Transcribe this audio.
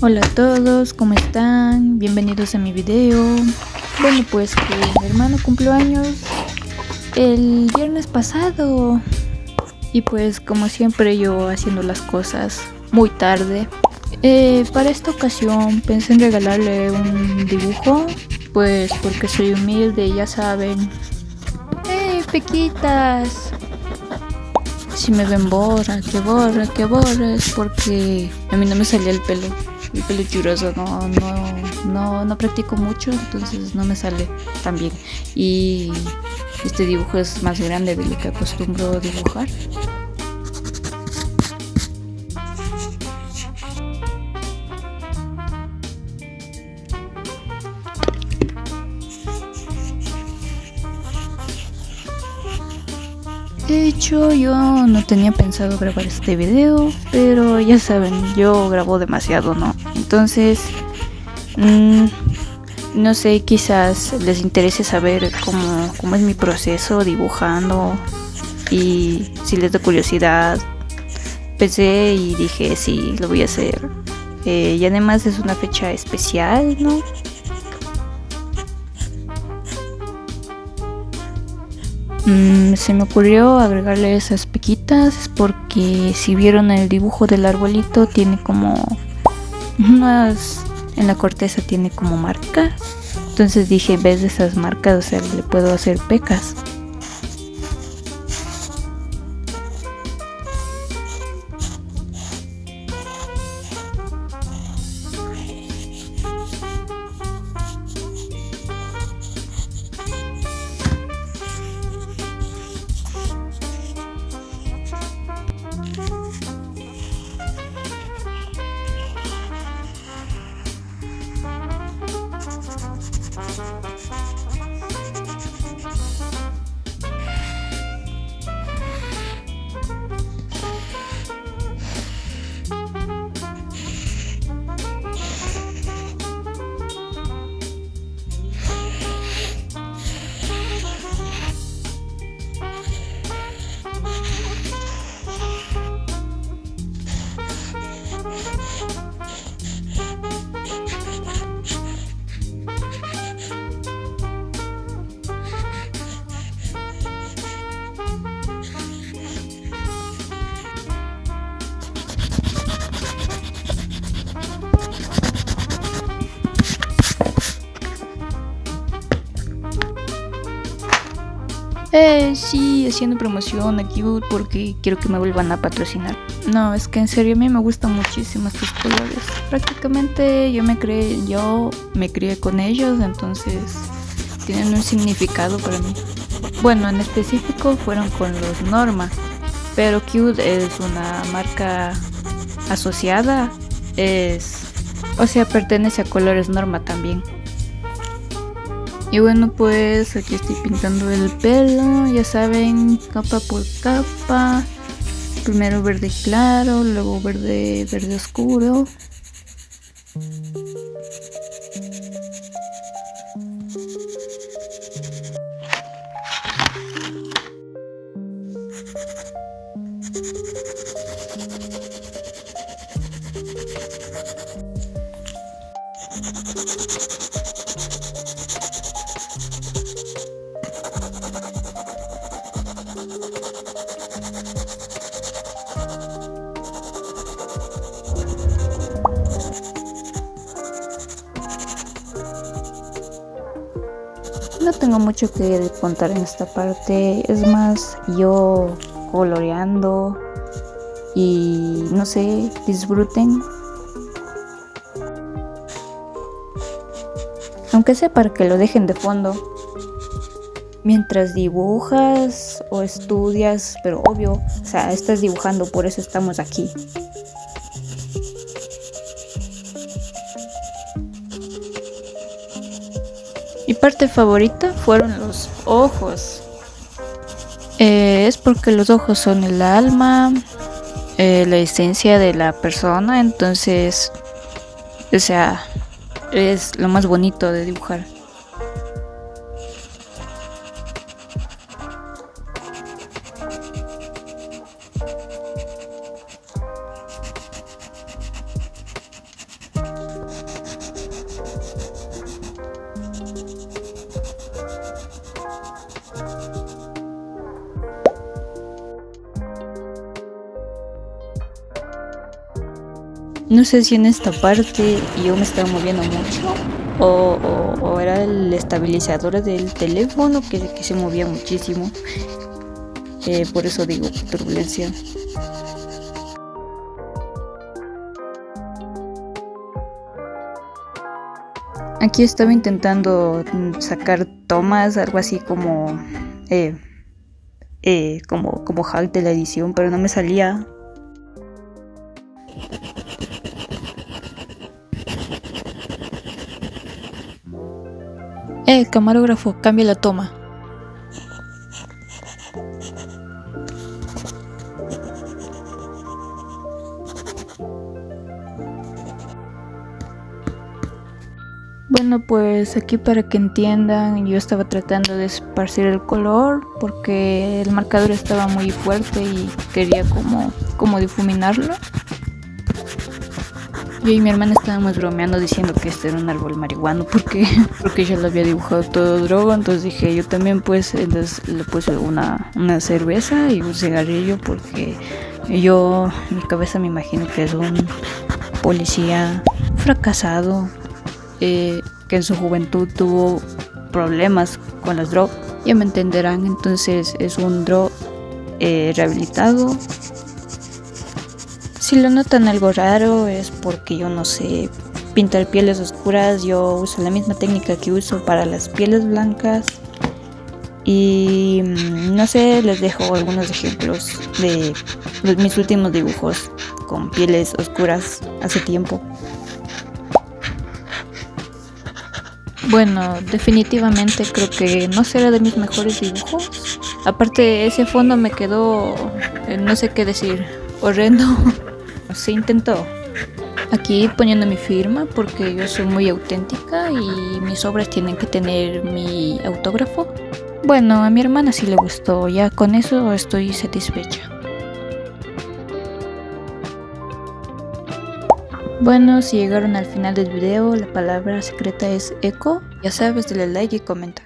Hola a todos, ¿cómo están? Bienvenidos a mi video. Bueno, pues que mi hermano cumplió años el viernes pasado. Y pues como siempre yo haciendo las cosas muy tarde. Para esta ocasión pensé en regalarle un dibujo. Pues porque soy humilde, ya saben. ¡Hey, pequitas! Si me ven que borra, es porque a mí no me salía el pelo churoso, no practico mucho, entonces no me sale tan bien. Y este dibujo es más grande de lo que acostumbro dibujar. De hecho, yo no tenía pensado grabar este video, pero ya saben, yo grabo demasiado, ¿no? Entonces, no sé, quizás les interese saber cómo es mi proceso dibujando y si les da curiosidad. Pensé y dije, sí, lo voy a hacer. Y además es una fecha especial, ¿no? Se me ocurrió agregarle esas pequitas porque si vieron el dibujo del arbolito tiene como unas, en la corteza tiene como marcas. Entonces dije, en vez de esas marcas, o sea, le puedo hacer pecas. Sí, haciendo promoción a Cute porque quiero que me vuelvan a patrocinar. No, es que en serio a mí me gustan muchísimo estos colores. Prácticamente yo me crié con ellos, entonces tienen un significado para mí. Bueno, en específico fueron con los Norma, pero Cute es una marca asociada, o sea, pertenece a Colores Norma también. Y bueno, pues aquí estoy pintando el pelo, ya saben, capa por capa. Primero verde claro, luego verde oscuro. No tengo mucho que contar en esta parte, es más yo coloreando y no sé, disfruten. Aunque sea para que lo dejen de fondo mientras dibujas o estudias, pero obvio, o sea, estás dibujando, por eso estamos aquí. Mi parte favorita fueron los ojos. Es porque los ojos son el alma, la esencia de la persona, entonces, o sea, es lo más bonito de dibujar. No sé si en esta parte yo me estaba moviendo mucho o era el estabilizador del teléfono que se movía muchísimo. Por eso digo turbulencia. Aquí estaba intentando sacar tomas, algo así como como hack de la edición, pero no me salía. Camarógrafo, cambia la toma. Bueno, pues aquí para que entiendan, yo estaba tratando de esparcir el color porque el marcador estaba muy fuerte y quería como difuminarlo. Yo y mi hermana estábamos bromeando diciendo que este era un árbol marihuano porque yo lo había dibujado todo drogo, entonces dije yo también, pues entonces le puse una cerveza y un cigarrillo porque yo en mi cabeza me imagino que es un policía fracasado que en su juventud tuvo problemas con las drogas, ya me entenderán. Entonces es un rehabilitado. Si lo notan algo raro es porque yo no sé pintar pieles oscuras. Yo uso la misma técnica que uso para las pieles blancas. Y no sé, les dejo algunos ejemplos de mis últimos dibujos con pieles oscuras hace tiempo. Bueno, definitivamente creo que no será de mis mejores dibujos. Aparte, ese fondo me quedó, no sé qué decir, horrendo. Se intentó. Aquí poniendo mi firma porque yo soy muy auténtica y mis obras tienen que tener mi autógrafo. Bueno, a mi hermana sí le gustó, ya con eso estoy satisfecha. Bueno, si llegaron al final del video, la palabra secreta es eco. Ya sabes, dale like y comenta.